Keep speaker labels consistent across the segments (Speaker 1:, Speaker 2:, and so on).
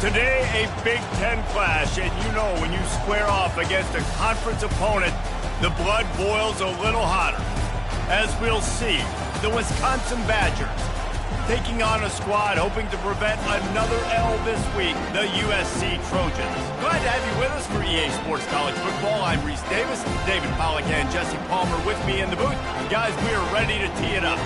Speaker 1: Today, a Big Ten clash, and you know when you square off against a conference opponent, the blood boils a little hotter. As we'll see, the Wisconsin Badgers taking on a squad hoping to prevent another L this week, the USC Trojans. Glad to have you with us for EA Sports College Football. I'm Reese Davis, David Pollack and Jesse Palmer with me in the booth. Guys, we are ready to tee it up.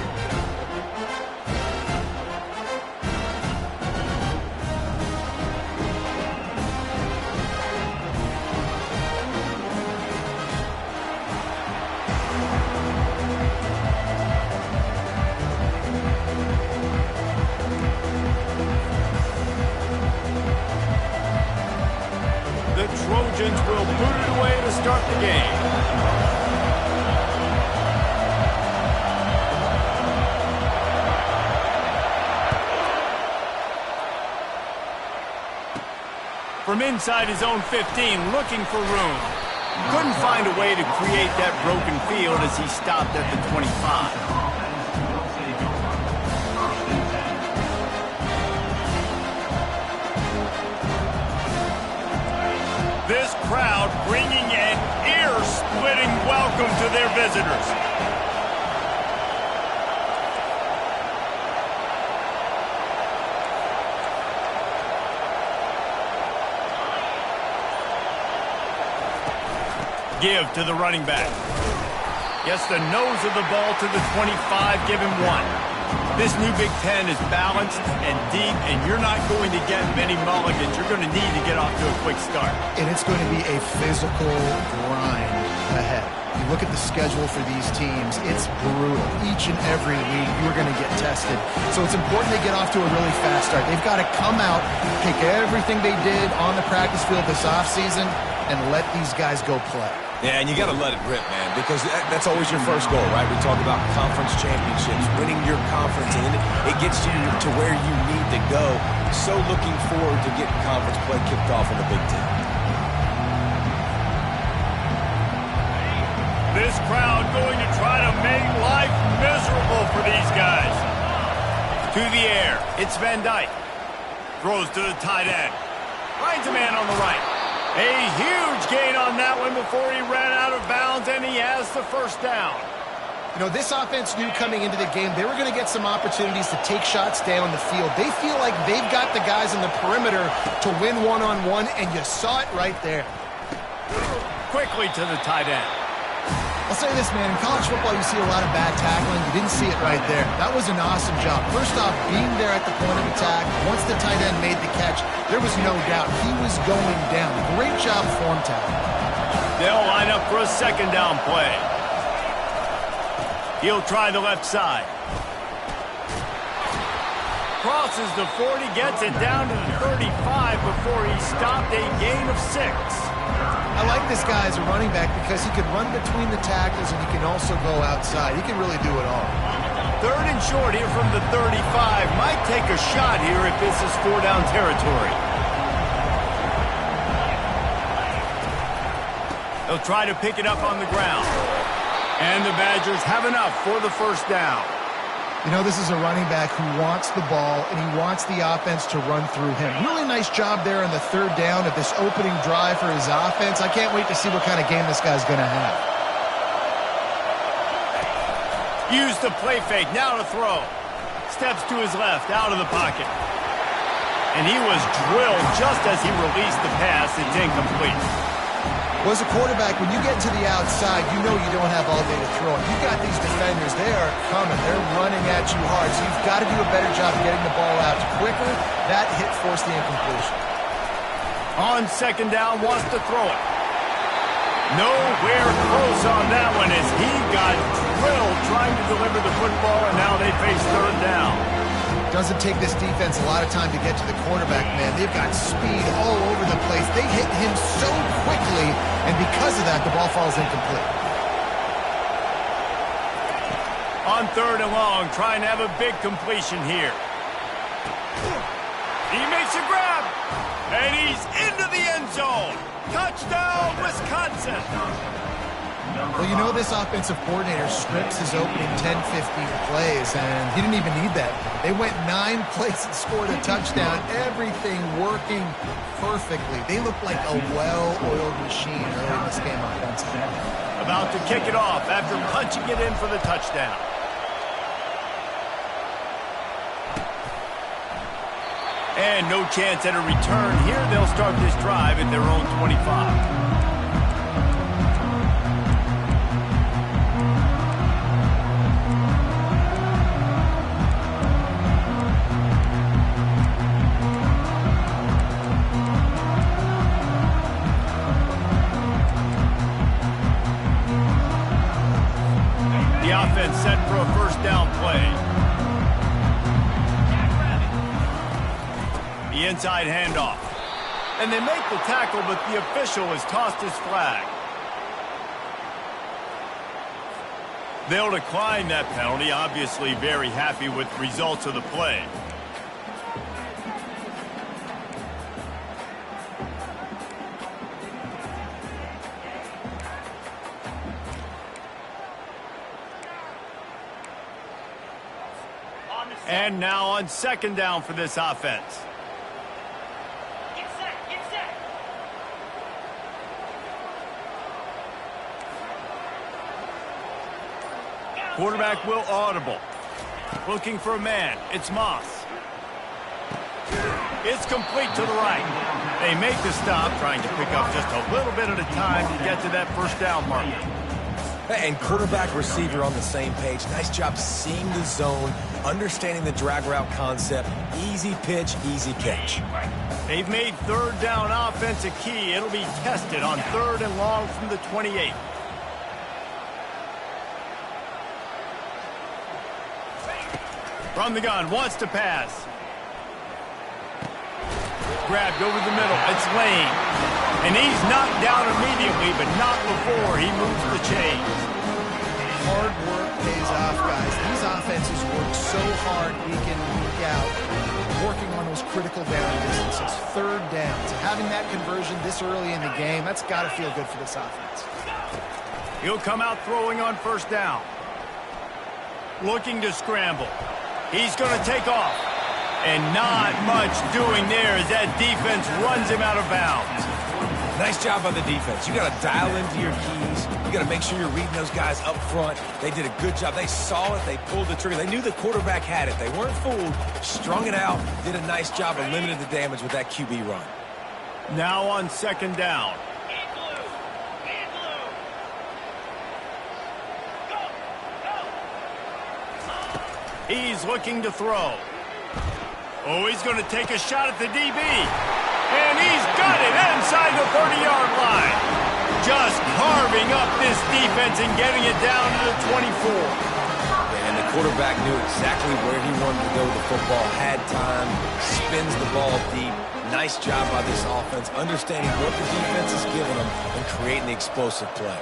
Speaker 1: The Trojans will boot it away to start the game. From inside his own 15, looking for room. Couldn't find a way to create that broken field as he stopped at the 25. This crowd bringing an ear-splitting welcome to their visitors. Give to the running back. Gets the nose of the ball to the 25, give him one. This new Big Ten is balanced and deep, and you're not going to get many mulligans. You're going to need to get off to a quick start.
Speaker 2: And it's going to be a physical grind ahead. You look at the schedule for these teams, it's brutal. Each and every week, you're going to get tested. So it's important they get off to a really fast start. They've got to come out, take everything they did on the practice field this offseason, and let these guys go play.
Speaker 3: Yeah, and you got to let it rip, man, because that's always your first goal, right? We talk about conference championships, winning your conference, and then it gets you to where you need to go. So looking forward to getting conference play kicked off in the Big Ten.
Speaker 1: This crowd going to try to make life miserable for these guys. To the air, it's Van Dyke. Throws to the tight end. Finds a man on the right. A huge gain on that one before he ran out of bounds, and he has the first down.
Speaker 2: You know, this offense knew coming into the game they were going to get some opportunities to take shots down the field. They feel like they've got the guys in the perimeter to win one-on-one, and you saw it right there.
Speaker 1: Quickly to the tight end.
Speaker 2: I'll say this, man, in college football you see a lot of bad tackling. You didn't see it right there. That was an awesome job. First off, being there at the point of attack, once the tight end made the catch, there was no doubt he was going down. Great job form tackling.
Speaker 1: They'll line up for a second down play. He'll try the left side. Crosses the 40, gets it down to the 35 before he stopped, a gain of 6.
Speaker 2: I like this guy as a running back because he can run between the tackles and he can also go outside. He can really do it all.
Speaker 1: Third and short here from the 35. Might take a shot here if this is 4-down territory. They'll try to pick it up on the ground. And the Badgers have enough for the first down.
Speaker 2: You know, this is a running back who wants the ball, and he wants the offense to run through him. Really nice job there on the third down of this opening drive for his offense. I can't wait to see what kind of game this guy's going to have.
Speaker 1: Use the play fake, now to throw. Steps to his left, out of the pocket. And he was drilled just as he released the pass. It's incomplete.
Speaker 2: Well, as a quarterback, when you get to the outside, you know you don't have all day to throw it. You've got these defenders, they are coming. They're running at you hard, so you've got to do a better job of getting the ball out quicker. That hit forced the incompletion.
Speaker 1: On second down, wants to throw it. Nowhere close on that one as he got drilled trying to deliver the football, and now they face third down.
Speaker 2: Doesn't take this defense a lot of time to get to the quarterback, man. They've got speed all over the place. They hit him so quickly, and because of that, the ball falls incomplete.
Speaker 1: On third and long, trying to have a big completion here. He makes a grab, and he's into the end zone. Touchdown, Wisconsin.
Speaker 2: Well, you know this offensive coordinator scripts his opening 10, 15 plays, and he didn't even need that. They went 9 plays and scored a touchdown. Everything working perfectly. They look like a well-oiled machine early in this game offensively.
Speaker 1: About to kick it off after punching it in for the touchdown. And no chance at a return here. They'll start this drive at their own 25. The offense set for a first down play. The inside handoff. And they make the tackle, but the official has tossed his flag. They'll decline that penalty, obviously very happy with the results of the play. And now on second down for this offense.
Speaker 4: Get set.
Speaker 1: Quarterback will audible. Looking for a man. It's Moss. It's complete to the right. They make the stop, trying to pick up just a little bit at a time to get to that first down marker.
Speaker 3: And quarterback receiver on the same page. Nice job seeing the zone, understanding the drag route concept. Easy pitch, easy catch.
Speaker 1: They've made third down offense a key. It'll be tested on third and long from the 28. From the gun, wants to pass. Grabbed over the middle. It's Lane. And he's knocked down immediately, but not before he moves the chains.
Speaker 2: Hard work pays off, guys. These offenses work so hard week in and week out, working on those critical down distances, third downs. Having that conversion this early in the game, that's got to feel good for this offense.
Speaker 1: He'll come out throwing on first down. Looking to scramble. He's going to take off. And not much doing there as that defense runs him out of bounds.
Speaker 3: Nice job by the defense. You got to dial into your keys. You got to make sure you're reading those guys up front. They did a good job. They saw it. They pulled the trigger. They knew the quarterback had it. They weren't fooled. Strung it out. Did a nice job of limiting the damage with that QB run.
Speaker 1: Now on second down. He's looking to throw. Oh, he's going to take a shot at the DB. And he's got it inside the 30-yard line. Just carving up this defense and getting it down to the 24.
Speaker 3: And the quarterback knew exactly where he wanted to go with the football. Had time, spins the ball deep. Nice job by this offense, understanding what the defense is giving them and creating the explosive play.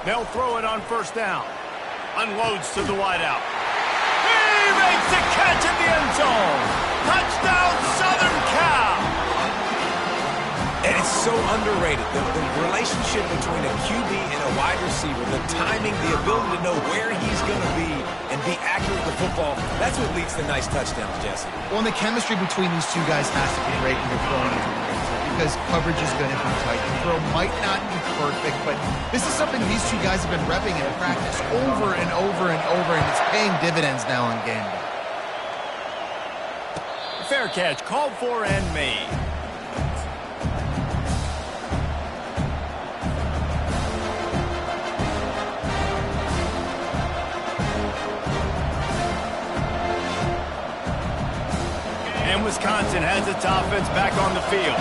Speaker 1: They'll throw it on first down. Unloads to the wideout. He makes the catch in the end zone. Touchdown, Southern Cal.
Speaker 3: And it's so underrated. The relationship between a QB and a wide receiver, the timing, the ability to know where he's going to be and be accurate with the football, that's what leads to nice touchdowns, Jesse.
Speaker 2: Well, and the chemistry between these two guys has to be great when you're throwing into the end zone because coverage is going to be tight. The throw might not be perfect, but this is something these two guys have been repping in practice over and over and over, and it's paying dividends now on game day.
Speaker 1: Fair catch, called for and made. And Wisconsin has its offense back on the field.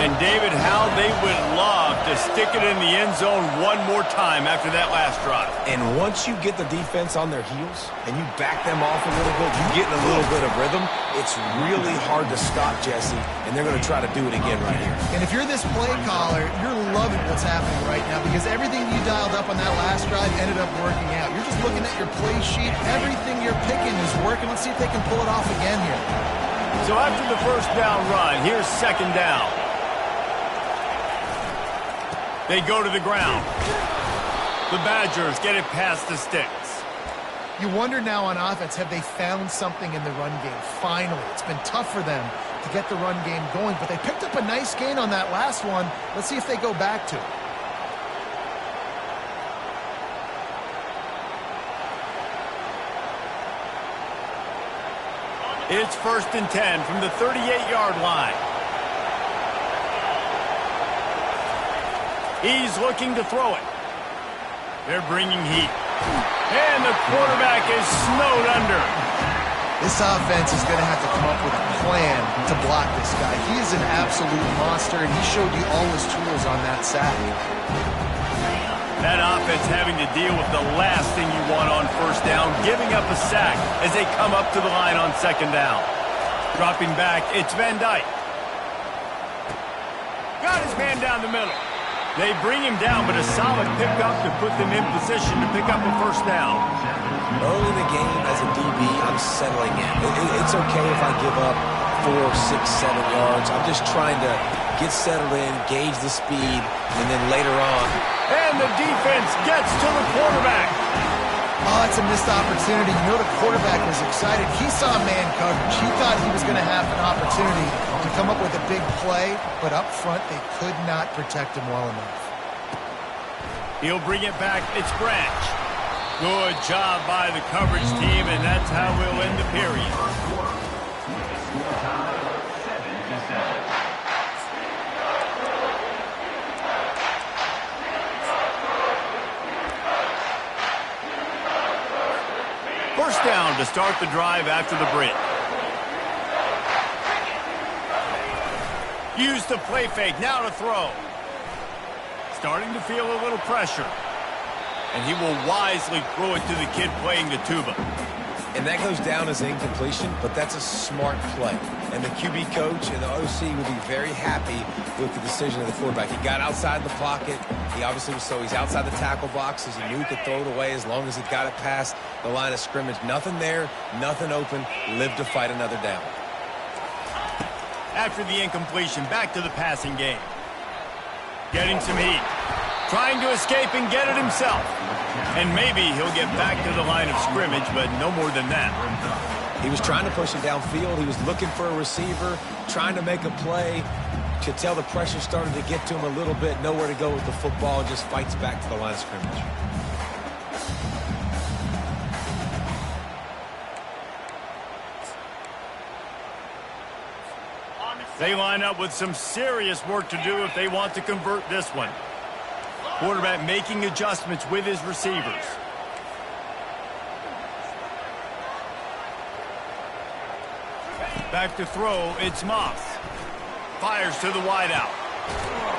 Speaker 1: And David, how they would love to stick it in the end zone one more time after that last drive.
Speaker 3: And once you get the defense on their heels and you back them off a little bit, you get in a little bit of rhythm, it's really hard to stop, Jesse, and they're going to try to do it again right here.
Speaker 2: And if you're this play caller, you're loving what's happening right now because everything you dialed up on that last drive ended up working out. You're just looking at your play sheet. Everything you're picking is working. Let's see if they can pull it off again here.
Speaker 1: So after the first down run, here's second down. They go to the ground. The Badgers get it past the sticks.
Speaker 2: You wonder now on offense, have they found something in the run game? Finally, it's been tough for them, to get the run game going, but they picked up a nice gain on that last one. Let's see if they go back to it.
Speaker 1: It's 1st and 10 from the 38-yard line. He's looking to throw it. They're bringing heat. And the quarterback is snowed under.
Speaker 2: This offense is going to have to come up with a plan to block this guy. He is an absolute monster, and he showed you all his tools on that sack.
Speaker 1: That offense having to deal with the last thing you want on 1st down, giving up a sack as they come up to the line on 2nd down. Dropping back, it's Van Dyke. Got his man down the middle. They bring him down, but a solid pickup to put them in position to pick up a 1st down.
Speaker 3: Early in the game, as a DB, I'm settling in. It's okay if I give up 4, 6, 7 yards. I'm just trying to get settled in, gauge the speed, and then later on.
Speaker 1: And the defense gets to the quarterback.
Speaker 2: Oh, it's a missed opportunity. You know the quarterback was excited. He saw man coverage. He thought he was going to have an opportunity to come up with a big play, but up front they could not protect him well enough.
Speaker 1: He'll bring it back. It's Branch. Good job by the coverage team, and that's how we'll end the period. First down to start the drive after the break. Use the play fake, now to throw. Starting to feel a little pressure. And he will wisely throw it to the kid playing the tuba.
Speaker 3: And that goes down as an incompletion, but that's a smart play. And the QB coach and the OC will be very happy with the decision of the quarterback. He got outside the pocket. He obviously was he's outside the tackle boxes. He knew he could throw it away as long as he got it past the line of scrimmage. Nothing there, nothing open. Live to fight another down.
Speaker 1: After the incompletion, back to the passing game. Getting some heat. Trying to escape and get it himself. And maybe he'll get back to the line of scrimmage, but no more than that.
Speaker 3: He was trying to push it downfield. He was looking for a receiver, trying to make a play. Could tell the pressure started to get to him a little bit. Nowhere to go with the football, and just fights back to the line of scrimmage.
Speaker 1: They line up with some serious work to do if they want to convert this one. Quarterback making adjustments with his receivers. Back to throw, it's Moss. Fires to the wideout.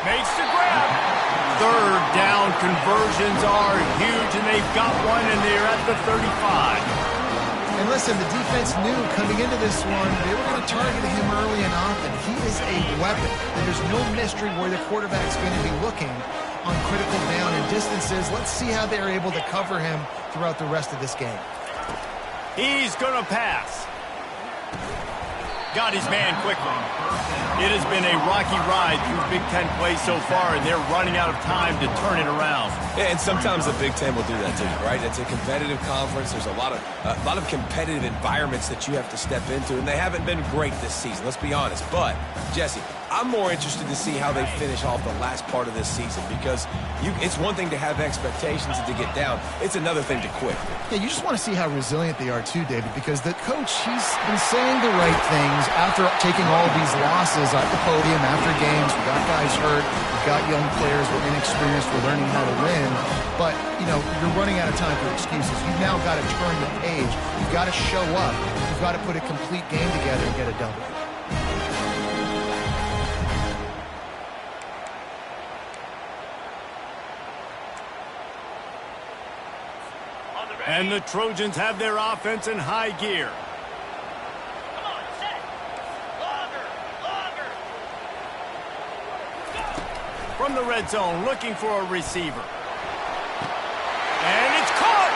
Speaker 1: Makes the grab. 3rd down conversions are huge, and they've got one, and they're at the 35.
Speaker 2: And listen, the defense knew coming into this one, they were going to target him early and often. He is a weapon. There's no mystery where the quarterback's going to be looking on critical down and distances. Let's see how they're able to cover him throughout the rest of this game.
Speaker 1: He's going to pass. Got his man quickly. It has been a rocky ride through Big Ten play so far, and they're running out of time to turn it around.
Speaker 3: Yeah, and sometimes the Big Ten will do that to you, right? It's a competitive conference. There's a lot of competitive environments that you have to step into, and they haven't been great this season, let's be honest. But, Jesse, I'm more interested to see how they finish off the last part of this season, because it's one thing to have expectations and to get down. It's another thing to quit.
Speaker 2: Yeah, you just want to see how resilient they are too, David, because the coach, he's been saying the right things after taking all of these losses at the podium after games. We got guys hurt. We've got young players. We're inexperienced. We're learning how to win. But, you know, you're running out of time for excuses. You've now got to turn the page. You've got to show up. You've got to put a complete game together and get a W.
Speaker 1: And the Trojans have their offense in high gear.
Speaker 4: Come on, set. Longer, longer.
Speaker 1: From the red zone, looking for a receiver. And it's caught!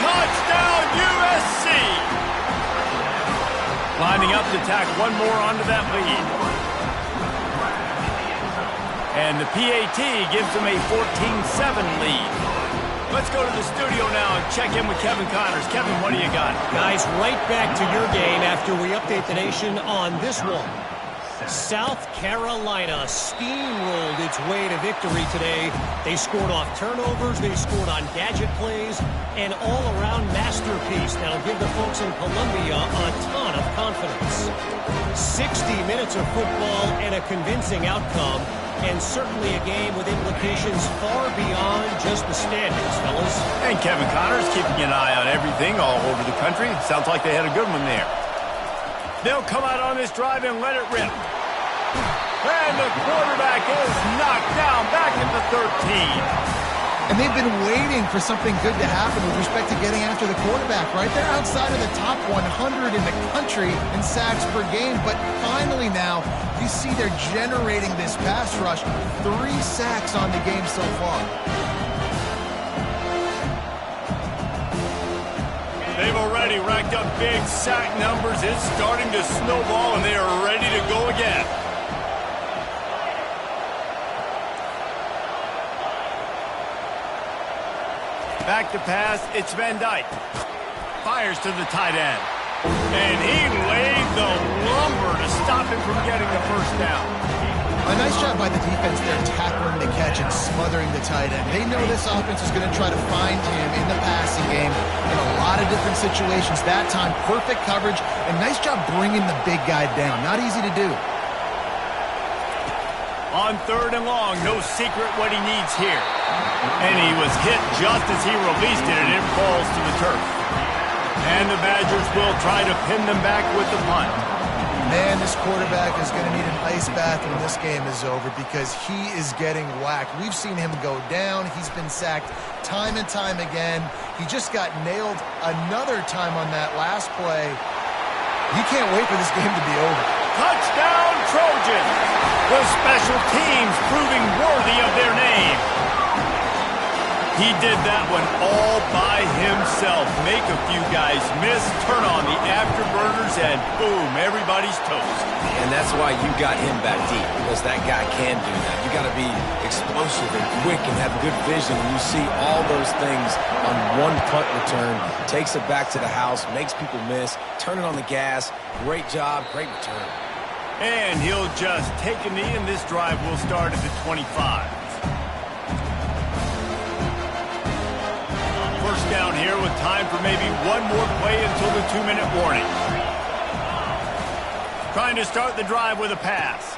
Speaker 1: Touchdown, USC! Lining up to tack one more onto that lead. And the PAT gives them a 14-7 lead. Let's go to the studio now and check in with Kevin Connors. Kevin, what do you got?
Speaker 5: Guys, right back to your game after we update the nation on this one. South Carolina steamrolled its way to victory today. They scored off turnovers, they scored on gadget plays, an all-around masterpiece that'll give the folks in Columbia a ton of confidence. 60 minutes of football and a convincing outcome, and certainly a game with implications far beyond just the standings, fellas.
Speaker 1: And Kevin Connor's keeping an eye on everything all over the country. Sounds like they had a good one there. They'll come out on this drive and let it rip. And the quarterback is knocked down back at the 13.
Speaker 2: And they've been waiting for something good to happen with respect to getting after the quarterback, right? They're outside of the top 100 in the country in sacks per game, but finally now you see they're generating this pass rush. 3 sacks on the game so far.
Speaker 1: They've already racked up big sack numbers. It's starting to snowball, and they are ready to go again. Back to pass, it's Van Dyke. Fires to the tight end. And he laid the lumber to stop him from getting the first down.
Speaker 2: A nice job by the defense there, tackling the catch and smothering the tight end. They know this offense is going to try to find him in the passing game in a lot of different situations. That time, perfect coverage, and nice job bringing the big guy down. Not easy to do.
Speaker 1: On 3rd and long, no secret what he needs here. And he was hit just as he released it, and it falls to the turf. And the Badgers will try to pin them back with the punt.
Speaker 2: Man, this quarterback is going to need an ice bath when this game is over because he is getting whacked. We've seen him go down. He's been sacked time and time again. He just got nailed another time on that last play. You can't wait for this game to be over.
Speaker 1: Touchdown, Trojans! The special teams proving worthy of their name. He did that one all by himself. Make a few guys miss, turn on the afterburners, and boom, everybody's toast.
Speaker 3: And that's why you got him back deep, because that guy can do that. You got to be explosive and quick and have good vision. And you see all those things on one punt return. Takes it back to the house, makes people miss, turning on the gas. Great job, great return.
Speaker 1: And he'll just take a knee, and this drive will start at the 25. First down here with time for maybe one more play until the 2-minute warning. Trying to start the drive with a pass.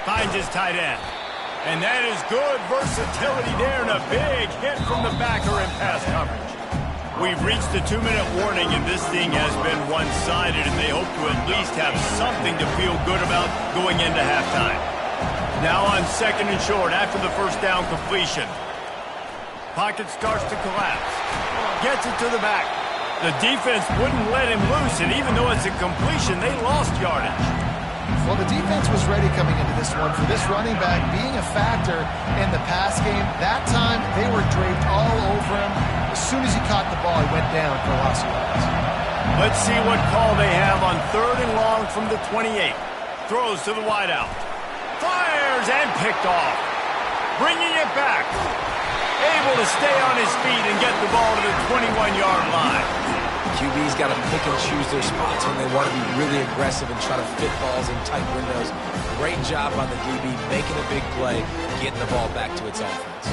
Speaker 1: Finds his tight end. And that is good versatility there, and a big hit from the backer in pass coverage. We've reached the 2-minute warning, and this thing has been one-sided, and they hope to at least have something to feel good about going into halftime. Now on 2nd and short after the first down completion. Pocket starts to collapse. Gets it to the back. The defense wouldn't let him loose, and even though it's a completion, they lost yardage.
Speaker 2: Well, the defense was ready coming into this one for this running back being a factor in the pass game. That time, they were draped all over him. As soon as he caught the ball, he went down for a loss of yards.
Speaker 1: Let's see what call they have on 3rd and long from the 28. Throws to the wideout. Fires and picked off. Bringing it back. Able to stay on his feet and get the ball to the 21-yard line.
Speaker 3: QB's got to pick and choose their spots when they want to be really aggressive and try to fit balls in tight windows. Great job on the DB, making a big play, getting the ball back to its offense.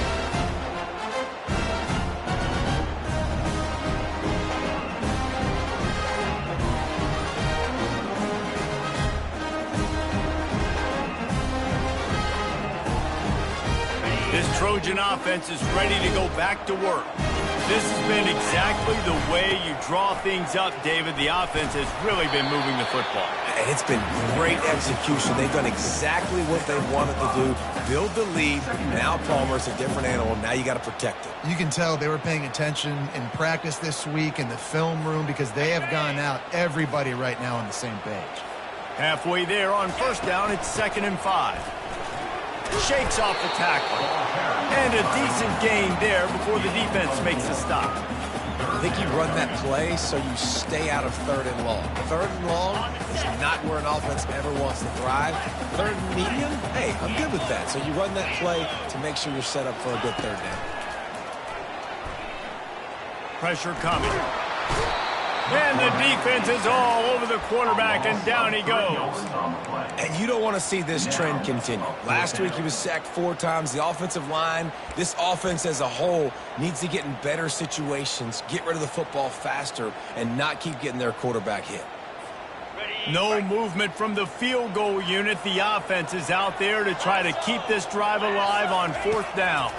Speaker 1: This Trojan offense is ready to go back to work. This has been exactly the way you draw things up, David. The offense has really been moving the football.
Speaker 3: It's been great execution. They've done exactly what they wanted to do. Build the lead. Now Palmer's a different animal. Now you got to protect it.
Speaker 2: You can tell they were paying attention in practice this week in the film room because they have gone out, everybody right now on the same page.
Speaker 1: Halfway there on first down, it's 2nd and 5. Shakes off the tackle. And a decent gain there before the defense makes a stop.
Speaker 3: I think you run that play so you stay out of 3rd and long. 3rd and long is not where an offense ever wants to thrive. 3rd and medium, hey, I'm good with that. So you run that play to make sure you're set up for a good 3rd down.
Speaker 1: Pressure coming. And the defense is all over the quarterback, and down he goes.
Speaker 3: And you don't want to see this trend continue. Last week he was sacked 4 times. The offensive line, this offense as a whole, needs to get in better situations, get rid of the football faster, and not keep getting their quarterback hit.
Speaker 1: No movement from the field goal unit. The offense is out there to try to keep this drive alive on 4th down.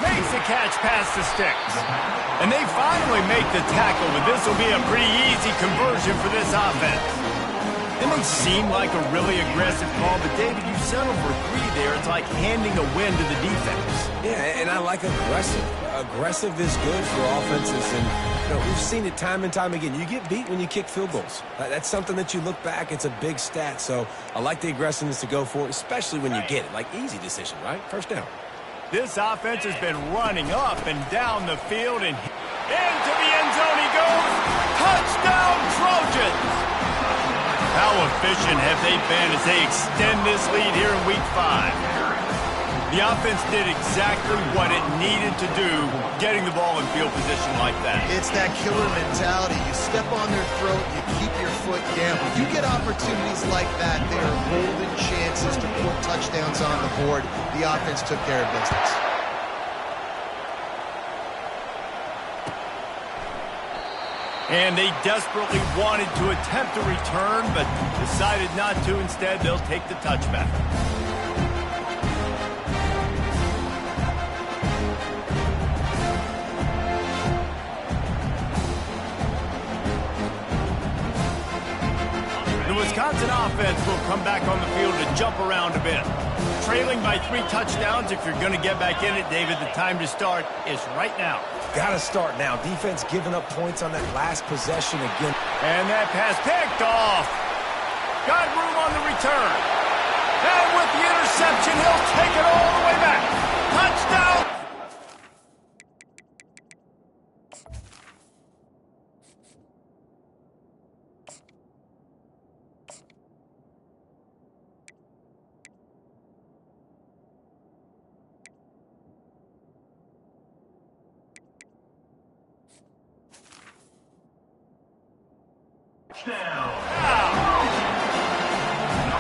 Speaker 1: Makes the catch past the sticks. And they finally make the tackle, but this will be a pretty easy conversion for this offense. It may seem like a really aggressive call, but David, you settled for 3 there. It's like handing a win to the defense.
Speaker 3: Yeah, and I like aggressive. Aggressive is good for offenses, and we've seen it time and time again. You get beat when you kick field goals. That's something that you look back, it's a big stat, so I like the aggressiveness to go for it, especially when you get it. Like, easy decision, right? First down.
Speaker 1: This offense has been running up and down the field, and into the end zone he goes. Touchdown, Trojans! How efficient have they been as they extend this lead here in Week 5? The offense did exactly what it needed to do, getting the ball in field position like that.
Speaker 2: It's that killer mentality. You step on their throat, you keep your foot down. When you get opportunities like that, they are golden chances to put touchdowns on the board. The offense took care of business.
Speaker 1: And they desperately wanted to attempt a return, but decided not to. Instead, they'll take the touchback. The Wisconsin offense will come back on the field to jump around a bit. Trailing by 3 touchdowns, if you're going to get back in it, David, the time to start is right now.
Speaker 3: Got to start now. Defense giving up points on that last possession again.
Speaker 1: And that pass picked off. Got room on the return. And with the interception, he'll take it all the way back. Touchdown!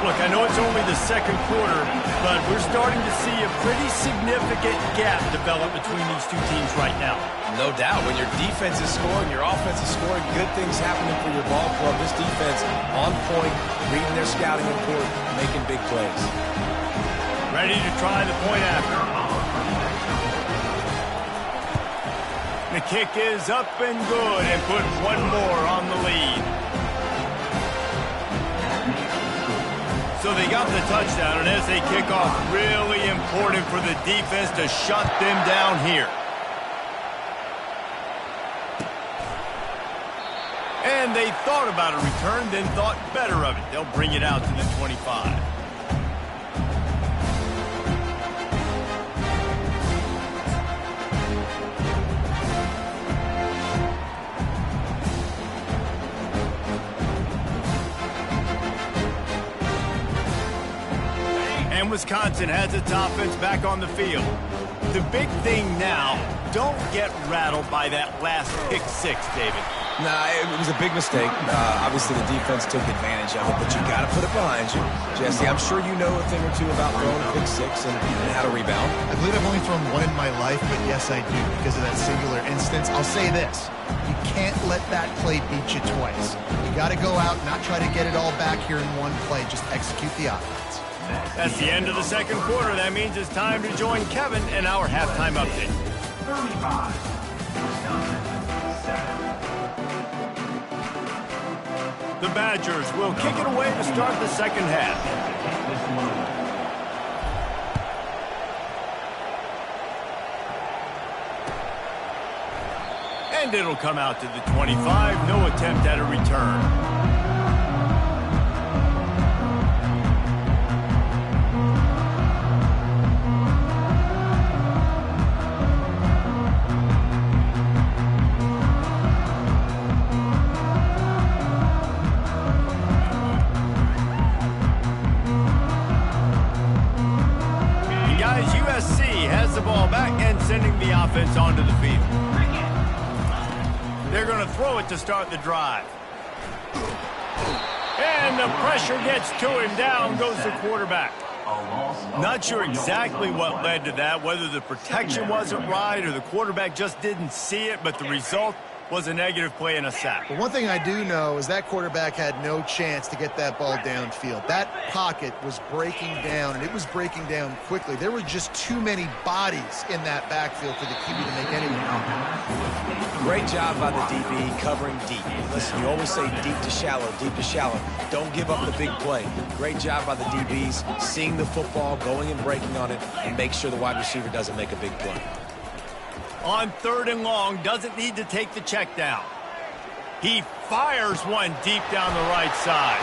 Speaker 1: Look, I know it's only the second quarter, but we're starting to see a pretty significant gap develop between these two teams right now.
Speaker 3: No doubt. When your defense is scoring, your offense is scoring, good things happening for your ball club. This defense on point, reading their scouting report, making big plays.
Speaker 1: Ready to try the point after. The kick is up and good and put one more on the lead. So they got the touchdown, and as they kick off, really important for the defense to shut them down here. And they thought about a return, then thought better of it. They'll bring it out to the 25. And Wisconsin has its offense back on the field. The big thing now, don't get rattled by that last pick 6, David.
Speaker 3: Nah, it was a big mistake. Obviously, the defense took advantage of it, but you got to put it behind you. Jesse, I'm sure you know a thing or two about throwing a pick 6 and how to rebound.
Speaker 2: I believe I've only thrown one in my life, but yes, I do because of that singular instance. I'll say this. You can't let that play beat you twice. You got to go out, not try to get it all back here in one play. Just execute the offense.
Speaker 1: That's the end of the second quarter. That means it's time to join Kevin in our halftime update.
Speaker 6: 35.
Speaker 1: The Badgers will kick it away to start the second half. And it'll come out to the 25. No attempt at a return. USC has the ball back and sending the offense offense onto the field. They're going to throw it to start the drive. And the pressure gets to him. Down goes the quarterback. Not sure exactly what led to that, whether the protection wasn't right or the quarterback just didn't see it, but the result was a negative play and a sack.
Speaker 2: But one thing I do know is that quarterback had no chance to get that ball downfield. That pocket was breaking down, and it was breaking down quickly. There were just too many bodies in that backfield for the QB to make anything happen.
Speaker 3: Great job by the DB covering deep. Listen, you always say deep to shallow, deep to shallow. Don't give up the big play. Great job by the DBs, seeing the football, going and breaking on it, and make sure the wide receiver doesn't make a big play.
Speaker 1: On 3rd and long, doesn't need to take the check down. He fires one deep down the right side.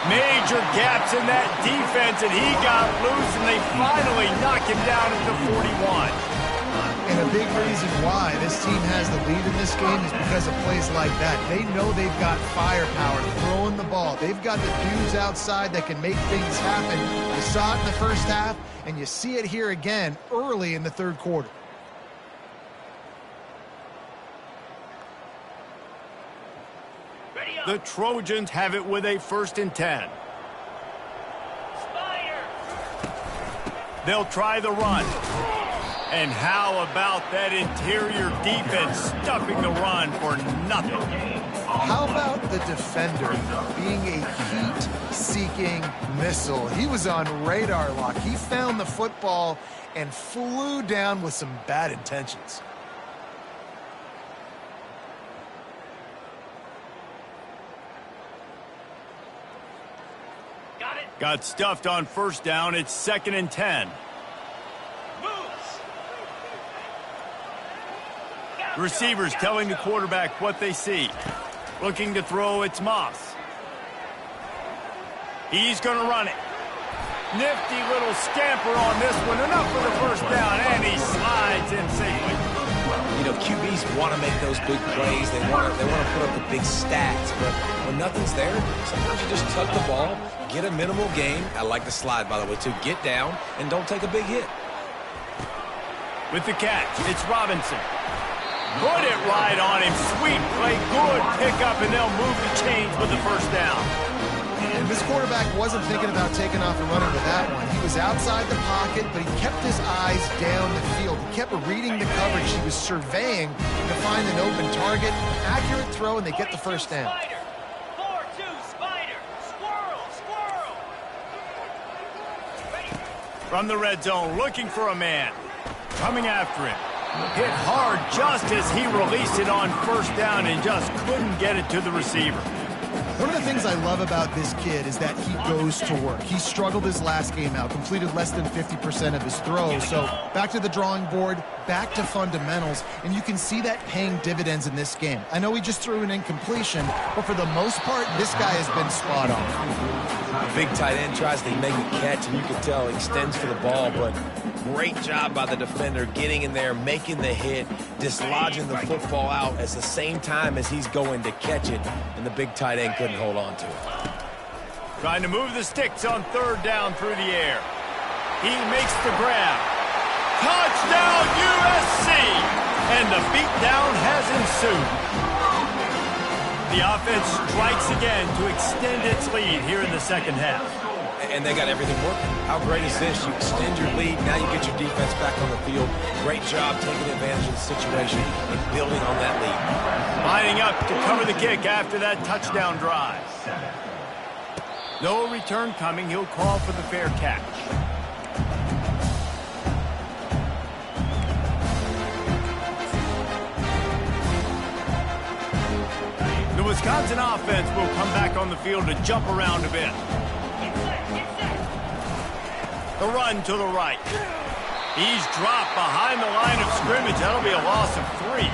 Speaker 1: Major gaps in that defense, and he got loose, and they finally knock him down at the 41.
Speaker 2: And a big reason why this team has the lead in this game is because of plays like that. They know they've got firepower throwing the ball. They've got the dudes outside that can make things happen. You saw it in the first half, and you see it here again early in the 3rd quarter.
Speaker 1: The Trojans have it with a 1st and 10. They'll try the run. And how about that interior defense stuffing the run for nothing?
Speaker 2: How about the defender being a heat-seeking missile? He was on radar lock. He found the football and flew down with some bad intentions.
Speaker 1: Got stuffed on 1st down. It's 2nd and 10. The receivers telling the quarterback what they see. Looking to throw, it's Moss. He's going to run it. Nifty little scamper on this one. Enough for the 1st down, and he slides in safely.
Speaker 3: You know, QBs want to make those big plays. They want to put up the big stats. But when nothing's there, sometimes you just tuck the ball, get a minimal gain. I like the slide, by the way, too. Get down and don't take a big hit.
Speaker 1: With the catch, it's Robinson. Put it right on him. Sweet play, good pickup, and they'll move the chains with the 1st down.
Speaker 2: And this quarterback wasn't thinking about taking off and running with that one. He was outside the pocket, but he kept his eyes down the field. He kept reading the coverage. He was surveying to find an open target. Accurate throw, and they get the 1st down.
Speaker 4: 4-2 spider. Squirrel, squirrel.
Speaker 1: From the red zone, looking for a man. Coming after him. Hit hard just as he released it on 1st down and just couldn't get it to the receiver.
Speaker 2: One of the things I love about this kid is that he goes to work. He struggled his last game out, completed less than 50% of his throws. So back to the drawing board, back to fundamentals, and you can see that paying dividends in this game. I know he just threw an incompletion, but for the most part, this guy has been spot on.
Speaker 3: The big tight end tries to make a catch, and you can tell he extends for the ball, but great job by the defender getting in there, making the hit, dislodging the football out at the same time as he's going to catch it, and the big tight end couldn't hold on to it.
Speaker 1: Trying to move the sticks on 3rd down through the air. He makes the grab. Touchdown, USC! And the beatdown has ensued. The offense strikes again to extend its lead here in the 2nd half.
Speaker 3: And they got everything working. How great is this? You extend your lead, now you get your defense back on the field. Great job taking advantage of the situation and building on that lead.
Speaker 1: Lining up to cover the kick after that touchdown drive. No return coming. He'll call for the fair catch. The Wisconsin offense will come back on the field to jump around a bit. The run to the right. He's dropped behind the line of scrimmage. That'll be a loss of 3.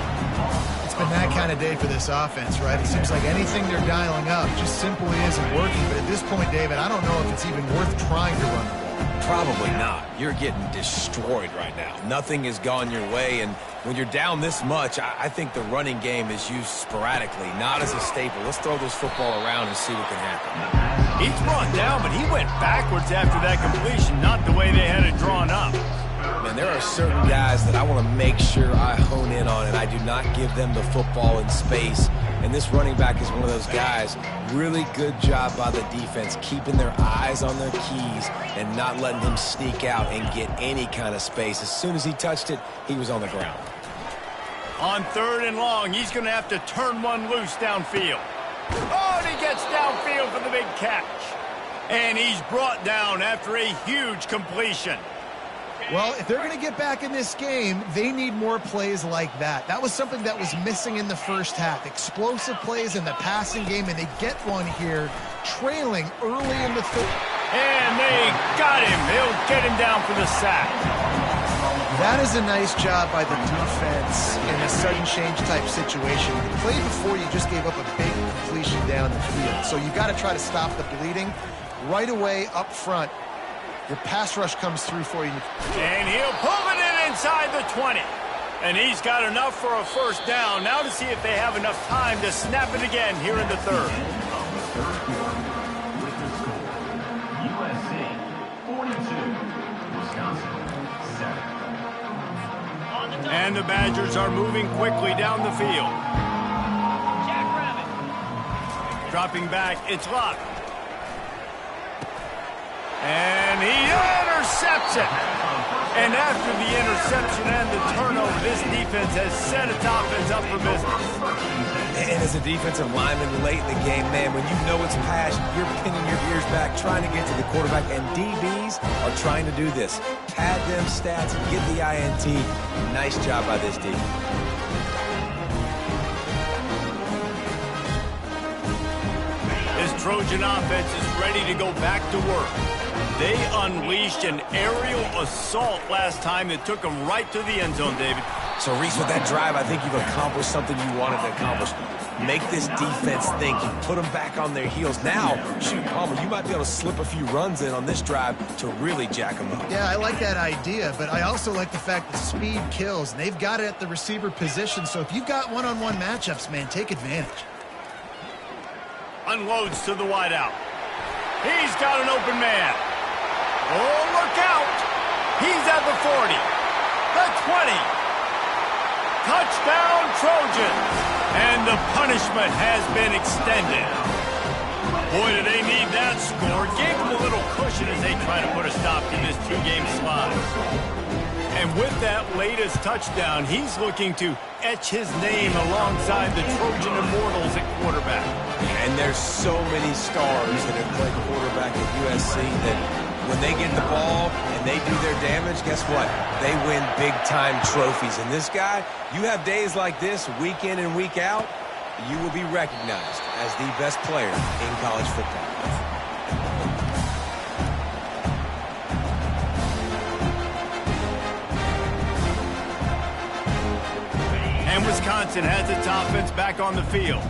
Speaker 2: It's been that kind of day for this offense, right? It seems like anything they're dialing up just simply isn't working. But at this point, David, I don't know if it's even worth trying to run the ball.
Speaker 3: Probably not. You're getting destroyed right now. Nothing has gone your way, and when you're down this much, I think the running game is used sporadically, not as a staple. Let's throw this football around and see what can happen.
Speaker 1: He's brought down, but he went backwards after that completion, not the way they had it drawn up.
Speaker 3: Man, there are certain guys that I want to make sure I hone in on, and I do not give them the football in space. And this running back is one of those guys. Really good job by the defense, keeping their eyes on their keys and not letting him sneak out and get any kind of space. As soon as he touched it, he was on the ground.
Speaker 1: On 3rd and long, he's going to have to turn one loose downfield. Oh, and he gets downfield for the big catch. And he's brought down after a huge completion.
Speaker 2: Well, if they're going to get back in this game, they need more plays like that. That was something that was missing in the first half. Explosive plays in the passing game, and they get one here, trailing early in the third.
Speaker 1: And they got him. They'll get him down for the sack.
Speaker 2: That is a nice job by the defense in a sudden change type situation. The play before, you just gave up a big completion down the field. So you got to try to stop the bleeding right away up front. Your pass rush comes through for you.
Speaker 1: And he'll pull it in inside the 20. And he's got enough for a first down. Now to see if they have enough time to snap it again here in the 3rd.
Speaker 6: USC 42, Wisconsin 7.
Speaker 1: And the Badgers are moving quickly down the field.
Speaker 4: Jackrabbit.
Speaker 1: Dropping back, it's locked. And he intercepts it. And after the interception and the turnover, this defense has set its offense up for business.
Speaker 3: And as a defensive lineman late in the game, man, when you know it's pass, you're pinning your ears back, trying to get to the quarterback, and DBs are trying to do this. Pad them stats, get the INT. Nice job by this defense.
Speaker 1: This Trojan offense is ready to go back to work. They unleashed an aerial assault last time that took them right to the end zone, David.
Speaker 3: So, Reese, with that drive, I think you've accomplished something you wanted to accomplish. Make this defense think. You put them back on their heels. Now, shoot, Palmer, you might be able to slip a few runs in on this drive to really jack them up.
Speaker 2: Yeah, I like that idea, but I also like the fact that speed kills. And they've got it at the receiver position, so if you've got one-on-one matchups, man, take advantage.
Speaker 1: Unloads to the wideout. He's got an open man. Oh, look out. He's at the 40. The 20. Touchdown, Trojans. And the punishment has been extended. Boy, do they need that score. Gave them a little cushion as they try to put a stop to this 2-game slide. And with that latest touchdown, he's looking to etch his name alongside the Trojan Immortals at quarterback.
Speaker 3: And there's so many stars that have played quarterback at USC that when they get the ball and they do their damage, guess what? They win big-time trophies. And this guy, you have days like this, week in and week out, you will be recognized as the best player in college football.
Speaker 1: And Wisconsin has its offense back on the field.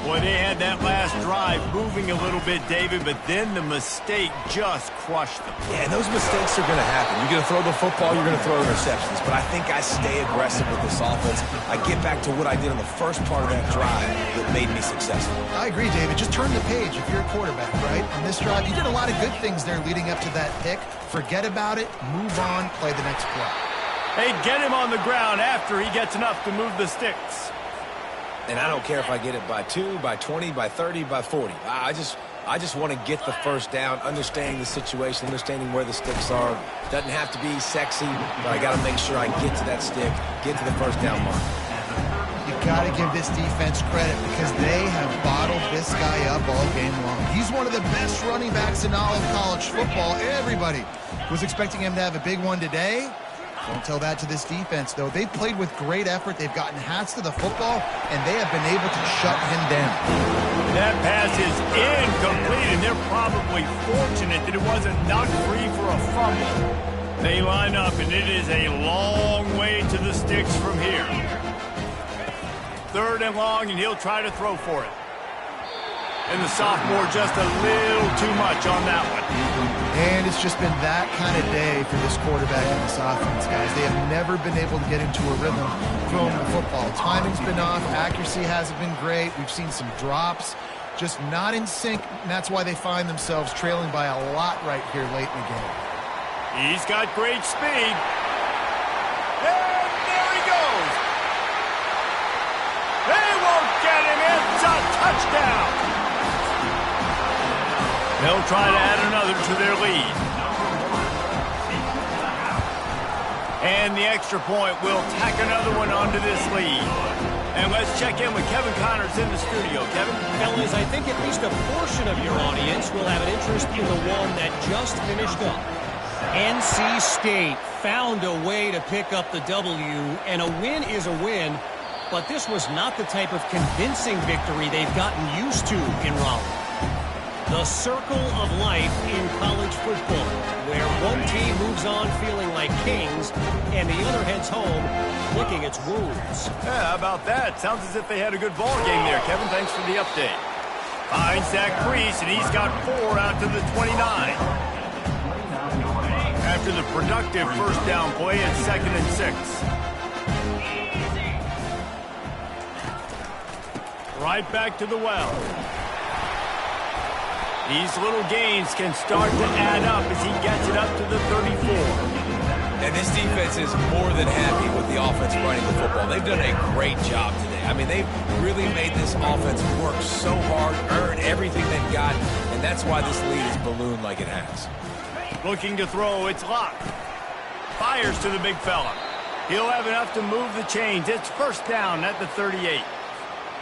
Speaker 1: Boy, they had that last drive moving a little bit, David, but then the mistake just crushed them.
Speaker 3: Yeah, and those mistakes are going to happen. You're going to throw the football, you're going to throw interceptions. But I think I stay aggressive with this offense. I get back to what I did on the first part of that drive that made me successful.
Speaker 2: I agree, David. Just turn the page if you're a quarterback, right? On this drive, you did a lot of good things there leading up to that pick. Forget about it, move on, play the next play.
Speaker 1: Hey, get him on the ground after he gets enough to move the sticks.
Speaker 3: And I don't care if I get it by 2, by 20, by 30, by 40. I just want to get the first down, understanding the situation, understanding where the sticks are. Doesn't have to be sexy, but I got to make sure I get to that stick, get to the first down mark.
Speaker 2: You got to give this defense credit because they have bottled this guy up all game long. He's one of the best running backs in all of college football. Everybody was expecting him to have a big one today. Don't tell that to this defense, though. They've played with great effort. They've gotten hats to the football, and they have been able to shut him down.
Speaker 1: That pass is incomplete, and they're probably fortunate that it wasn't knocked free for a fumble. They line up, and it is a long way to the sticks from here. 3rd and long, and he'll try to throw for it. And the sophomore just a little too much on that one.
Speaker 2: And it's just been that kind of day for this quarterback and this offense, guys. They have never been able to get into a rhythm throwing the football. Timing's been off. Accuracy hasn't been great. We've seen some drops. Just not in sync, and that's why they find themselves trailing by a lot right here late in the game.
Speaker 1: He's got great speed. Touchdown! They'll try to add another to their lead. And the extra point will tack another one onto this lead. And let's check in with Kevin Connors in the studio. Kevin?
Speaker 5: Fellas, I think at least a portion of your audience will have an interest in the one that just finished up. NC State found a way to pick up the W, and a win is a win, but this was not the type of convincing victory they've gotten used to in Raleigh. The circle of life in college football, where one team moves on feeling like kings, and the other heads home licking its wounds.
Speaker 1: Yeah, how about that? Sounds as if they had a good ball game there, Kevin. Thanks for the update. Finds Zach Priest, and he's got 4 out to the 29. After the productive first down play, it's 2nd and 6. Right back to the well. These little gains can start to add up as he gets it up to the 34.
Speaker 3: And this defense is more than happy with the offense running the football. They've done a great job today. I mean, they've really made this offense work so hard, earn everything they've got, and that's why this lead is ballooned like it has.
Speaker 1: Looking to throw, it's locked. Fires to the big fella. He'll have enough to move the chains. It's first down at the 38.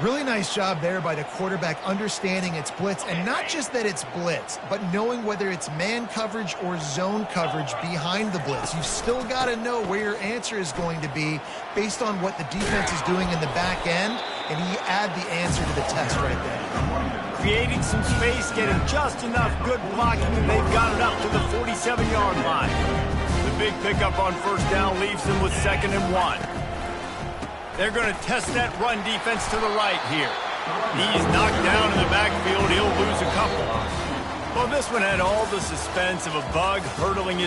Speaker 2: Really nice job there by the quarterback understanding it's blitz, and not just that it's blitz, but knowing whether it's man coverage or zone coverage behind the blitz. You've still got to know where your answer is going to be based on what the defense is doing in the back end, and he add the answer to the test right there.
Speaker 1: Creating some space, getting just enough good blocking, and they've got it up to the 47-yard line. The big pickup on first down leaves them with 2nd and 1. They're going to test that run defense to the right here. He's knocked down in the backfield. He'll lose a couple. Well, this one had all the suspense of a bug hurdling his